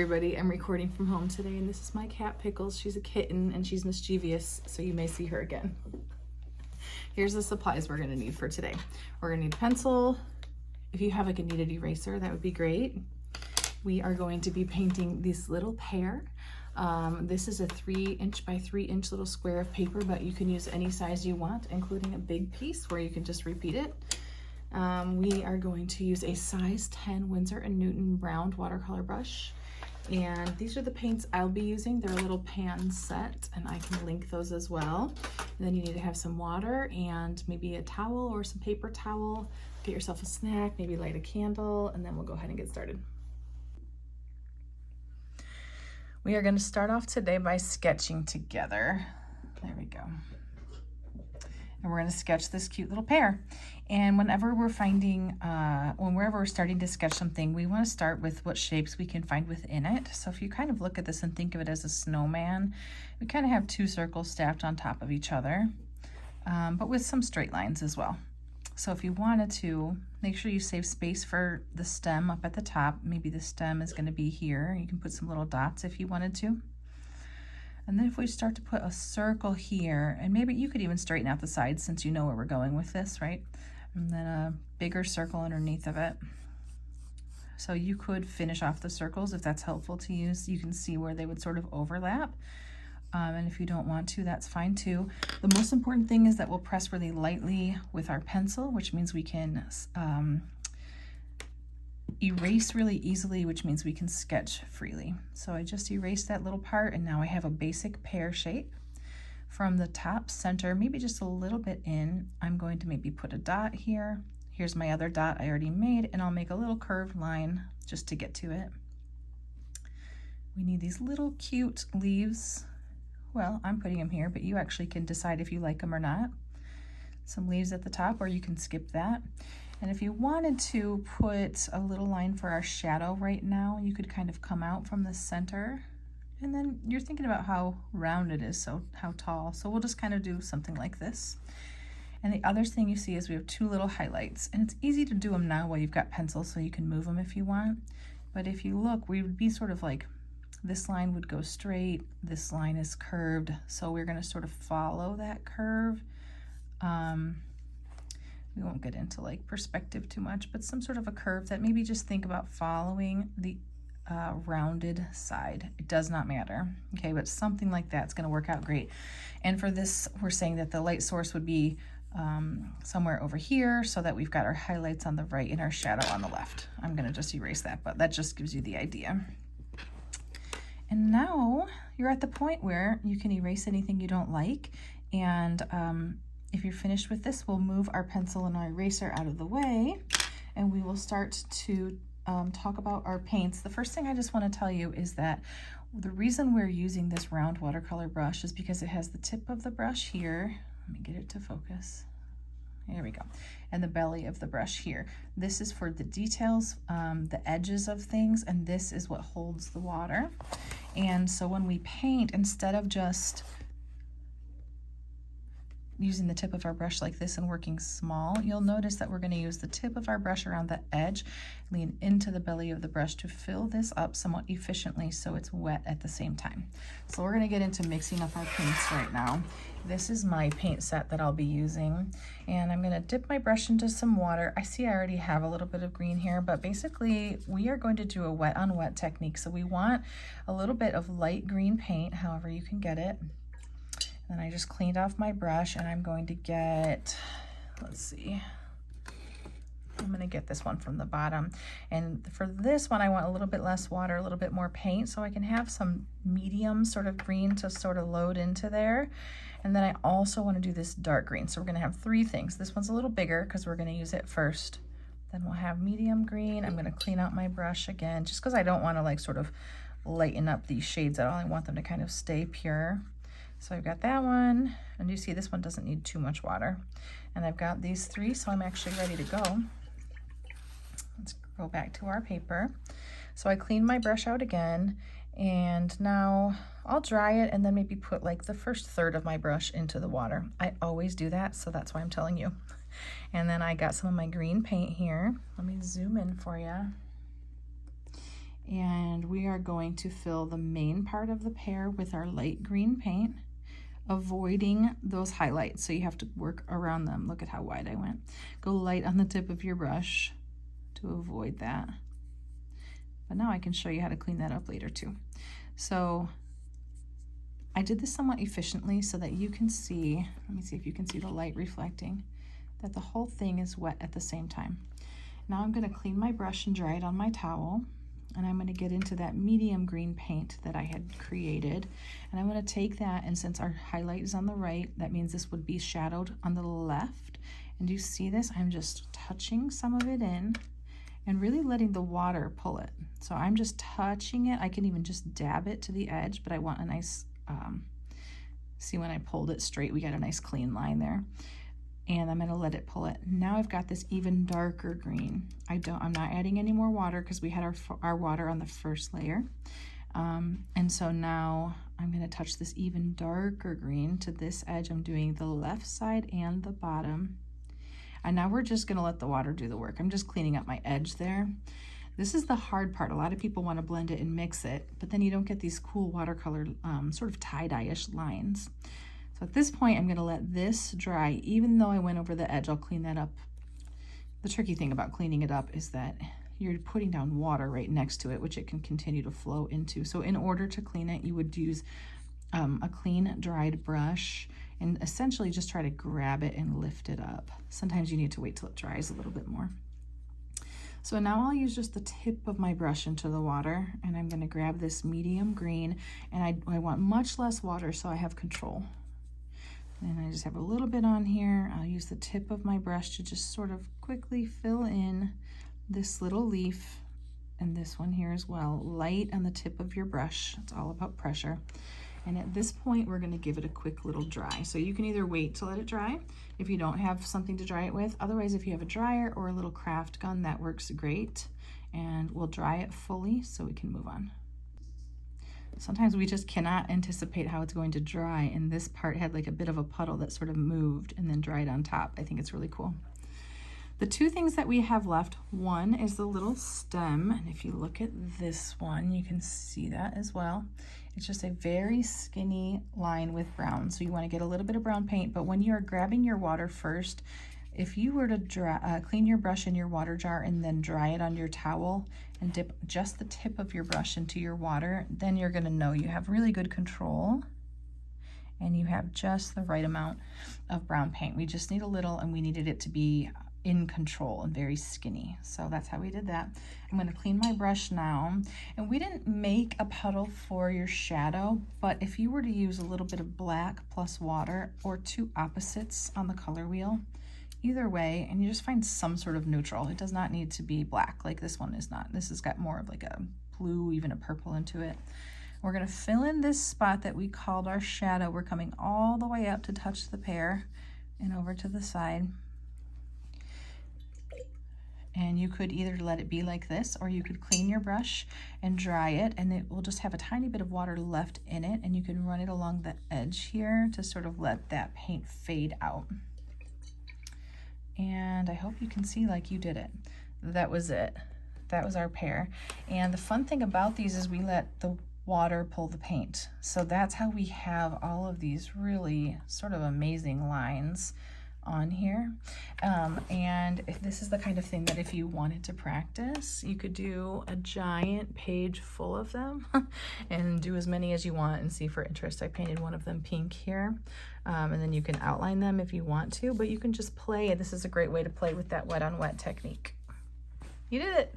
everybody, I'm recording from home today, and this is my cat Pickles. She's a kitten and she's mischievous, so you may see her again. Here's the supplies we're gonna need for today. We're gonna need a pencil. If you have like a kneaded eraser, that would be great. We are going to be painting this little pear. This is a 3" by 3" little square of paper, but you can use any size you want, including a big piece where you can just repeat it. We are going to use a size 10 Winsor & Newton round watercolor brush. And these are the paints I'll be using. They're a little pan set, and I can link those as well. And then you need to have some water and maybe a towel or some paper towel. Get yourself a snack, maybe light a candle, and then we'll go ahead and get started. We are going to start off today by sketching together. There we go. And we're going to sketch this cute little pear. And whenever we're finding, wherever we're starting to sketch something, we want to start with what shapes we can find within it. So if you kind of look at this and think of it as a snowman, we kind of have two circles stacked on top of each other, but with some straight lines as well. So if you wanted to, make sure you save space for the stem up at the top. Maybe the stem is going to be here. You can put some little dots if you wanted to. And then if we start to put a circle here, and maybe you could even straighten out the sides since you know where we're going with this, right? And then a bigger circle underneath of it. So you could finish off the circles if that's helpful to use. You can see where they would sort of overlap. And if you don't want to, that's fine too. The most important thing is that we'll press really lightly with our pencil, which means we can erase really easily, which means we can sketch freely. So I just erased that little part, and now I have a basic pear shape. From the top center, maybe just a little bit in, I'm going to maybe put a dot here. Here's my other dot I already made, and I'll make a little curved line just to get to it. We need these little cute leaves. Well, I'm putting them here, but you actually can decide if you like them or not. Some leaves at the top, or you can skip that. And if you wanted to put a little line for our shadow right now, you could kind of come out from the center. And then you're thinking about how round it is, so how tall. So we'll just kind of do something like this. And the other thing you see is we have two little highlights. And it's easy to do them now while you've got pencils, so you can move them if you want. But if you look, we would be sort of like, this line would go straight, this line is curved, so we're going to sort of follow that curve. We won't get into like perspective too much, but some sort of a curve that maybe just think about following the rounded side. It does not matter, okay, but something like that's going to work out great. And for this, we're saying that the light source would be somewhere over here, so that we've got our highlights on the right and our shadow on the left. I'm going to just erase that, but that just gives you the idea. And now you're at the point where you can erase anything you don't like. And if you're finished with this, we'll move our pencil and our eraser out of the way, and we will start to talk about our paints. The first thing I just want to tell you is that the reason we're using this round watercolor brush is because it has the tip of the brush here. Let me get it to focus. There we go. And the belly of the brush here. This is for the details, the edges of things, and this is what holds the water. And so when we paint, instead of just using the tip of our brush like this and working small, you'll notice that we're going to use the tip of our brush around the edge, lean into the belly of the brush to fill this up somewhat efficiently so it's wet at the same time. So we're going to get into mixing up our paints right now. This is my paint set that I'll be using, and I'm going to dip my brush into some water. I see I already have a little bit of green here, but basically we are going to do a wet on wet technique. So we want a little bit of light green paint, however you can get it. And I just cleaned off my brush, and I'm going to get, let's see, I'm going to get this one from the bottom. And for this one, I want a little bit less water, a little bit more paint, so I can have some medium sort of green to sort of load into there. And then I also want to do this dark green. So we're going to have three things. This one's a little bigger because we're going to use it first. Then we'll have medium green. I'm going to clean out my brush again, just because I don't want to like sort of lighten up these shades at all. I want them to kind of stay pure. So I've got that one, and you see this one doesn't need too much water. And I've got these three, so I'm actually ready to go. Let's go back to our paper. So I cleaned my brush out again, and now I'll dry it and then maybe put like the first third of my brush into the water. I always do that, so that's why I'm telling you. And then I got some of my green paint here. Let me zoom in for you. And we are going to fill the main part of the pear with our light green paint, avoiding those highlights. So you have to work around them. Look at how wide I went. Go light on the tip of your brush to avoid that. But now I can show you how to clean that up later too. So I did this somewhat efficiently so that you can see, let me see if you can see the light reflecting, that the whole thing is wet at the same time. Now I'm going to clean my brush and dry it on my towel, and I'm going to get into that medium green paint that I had created. And I'm going to take that, and since our highlight is on the right, that means this would be shadowed on the left. And do you see this? I'm just touching some of it in and really letting the water pull it. So I'm just touching it. I can even just dab it to the edge, but I want a nice, see when I pulled it straight, we got a nice clean line there. And I'm gonna let it pull it. Now I've got this even darker green. I'm not adding any more water because we had our water on the first layer. And so now I'm gonna touch this even darker green to this edge. I'm doing the left side and the bottom. And now we're just gonna let the water do the work. I'm just cleaning up my edge there. This is the hard part. A lot of people wanna blend it and mix it, but then you don't get these cool watercolor sort of tie-dye-ish lines. So at this point, I'm gonna let this dry. Even though I went over the edge, I'll clean that up. The tricky thing about cleaning it up is that you're putting down water right next to it, which it can continue to flow into. So in order to clean it, you would use a clean, dried brush and essentially just try to grab it and lift it up. Sometimes you need to wait till it dries a little bit more. So now I'll use just the tip of my brush into the water, and I'm gonna grab this medium green, and I want much less water so I have control. And I just have a little bit on here. I'll use the tip of my brush to just sort of quickly fill in this little leaf and this one here as well. Light on the tip of your brush. It's all about pressure. And at this point, we're gonna give it a quick little dry. So you can either wait to let it dry if you don't have something to dry it with. Otherwise, if you have a dryer or a little craft gun, that works great. And we'll dry it fully so we can move on. Sometimes we just cannot anticipate how it's going to dry, and this part had like a bit of a puddle that sort of moved and then dried on top. I think it's really cool. The two things that we have left, one is the little stem, and if you look at this one, you can see that as well. It's just a very skinny line with brown, so you want to get a little bit of brown paint, but when you're grabbing your water first, if you were to clean your brush in your water jar and then dry it on your towel and dip just the tip of your brush into your water, then you're gonna know you have really good control and you have just the right amount of brown paint. We just need a little, and we needed it to be in control and very skinny. So that's how we did that. I'm gonna clean my brush now. And we didn't make a puddle for your shadow, but if you were to use a little bit of black plus water or two opposites on the color wheel, either way, and you just find some sort of neutral. It does not need to be black like this one is not. This has got more of like a blue, even a purple into it. We're gonna fill in this spot that we called our shadow. We're coming all the way up to touch the pear and over to the side. And you could either let it be like this, or you could clean your brush and dry it, and it will just have a tiny bit of water left in it, and you can run it along the edge here to sort of let that paint fade out. And I hope you can see like you did it. That was it. That was our pear. And the fun thing about these is we let the water pull the paint. So that's how we have all of these really sort of amazing lines on here. And if this is the kind of thing that if you wanted to practice, you could do a giant page full of them and do as many as you want and see for interest. I painted one of them pink here, and then you can outline them if you want to, but you can just play. This is a great way to play with that wet on wet technique. You did it.